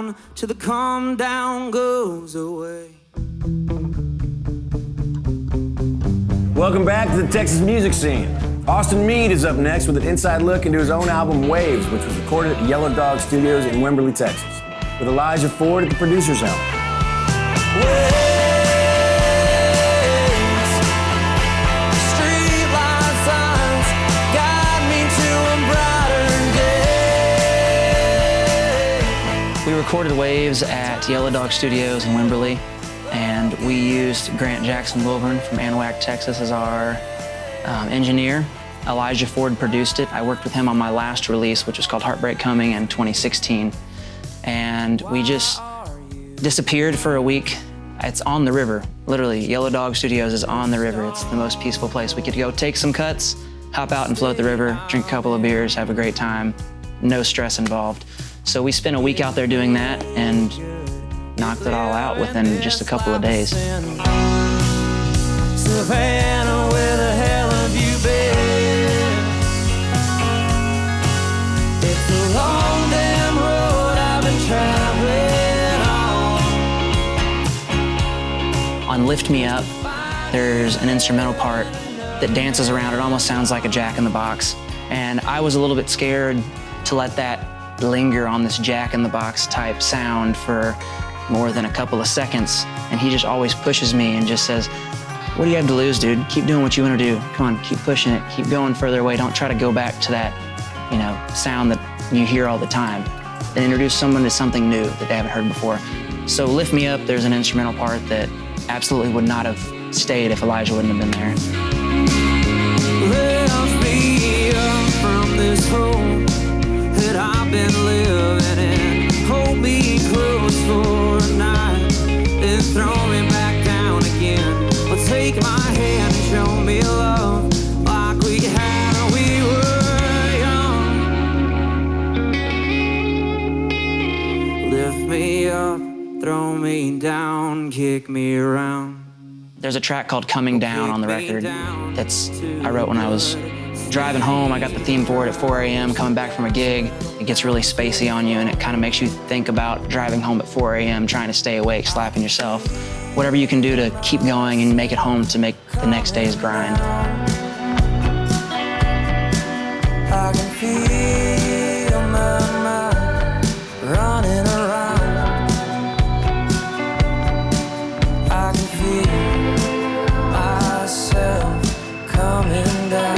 down till the calm down goes away. Welcome back to the Texas music scene. Austin Meade is up next with an inside look into his own album, Waves, which was recorded at YellowDog Studios in Wimberley, Texas, with Elijah Ford at the producer's helm. We recorded Waves at YellowDog Studios in Wimberley, and we used Grant Jackson Wilborn from Anahuac, Texas as our engineer. Elijah Ford produced it. I worked with him on my last release, which was called Heartbreak Coming in 2016. And we just disappeared for a week. It's on the river, literally. YellowDog Studios is on the river. It's the most peaceful place. We could go take some cuts, hop out and float the river, drink a couple of beers, have a great time, no stress involved. So we spent a week out there doing that and knocked it all out within just a couple of days. Savannah, where the hell have you been? It's a long damn road I've been traveling on. On Lift Me Up, there's an instrumental part that dances around. It almost sounds like a Jack in the Box. And I was a little bit scared to let that linger on this Jack in the Box type sound for more than a couple of seconds. And he just always pushes me and just says, what do you have to lose, dude? Keep doing what you want to do. Come on, keep pushing it. Keep going further away. Don't try to go back to that, sound that you hear all the time. And introduce someone to something new that they haven't heard before. So Lift Me Up, there's an instrumental part that absolutely would not have stayed if Elijah wouldn't have been there. Lift me up from this home that I've been living in. Hold me close for a night, then throw me back down again. Well, take my hand and show me love like we had when we were young. Lift me up, throw me down, kick me around. There's a track called Coming Down on the record I wrote when I was driving home. I got the theme for it at 4 a.m. coming back from a gig. It gets really spacey on you, and it kind of makes you think about driving home at 4 a.m., trying to stay awake, slapping yourself. Whatever you can do to keep going and make it home to make the next day's grind. I can feel my mind running around. I can feel myself coming down.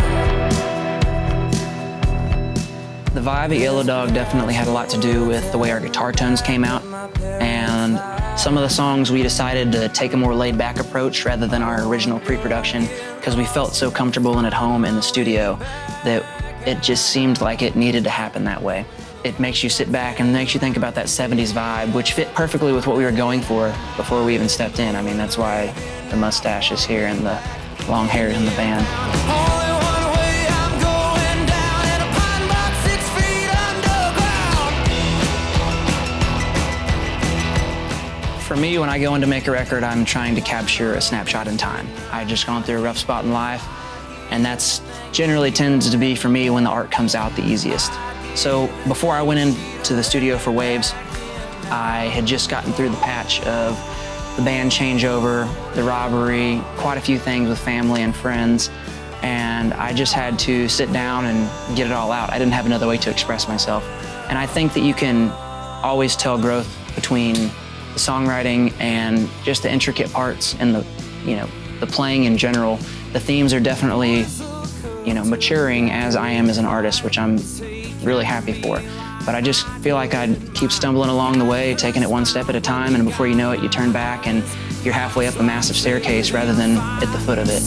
The vibe at YellowDog definitely had a lot to do with the way our guitar tones came out. And some of the songs we decided to take a more laid-back approach rather than our original pre-production because we felt so comfortable and at home in the studio that it just seemed like it needed to happen that way. It makes you sit back and makes you think about that 70s vibe, which fit perfectly with what we were going for before we even stepped in. I mean, that's why the mustache is here and the long hair is in the band. For me, when I go in to make a record, I'm trying to capture a snapshot in time. I've just gone through a rough spot in life, and that's generally tends to be, for me, when the art comes out the easiest. So before I went into the studio for Waves, I had just gotten through the patch of the band changeover, the robbery, quite a few things with family and friends, and I just had to sit down and get it all out. I didn't have another way to express myself. And I think that you can always tell growth between the songwriting and just the intricate parts and the playing in general. The themes are definitely, maturing as I am as an artist, which I'm really happy for. But I just feel like I'd keep stumbling along the way, taking it one step at a time, and before you know it, you turn back and you're halfway up a massive staircase rather than at the foot of it.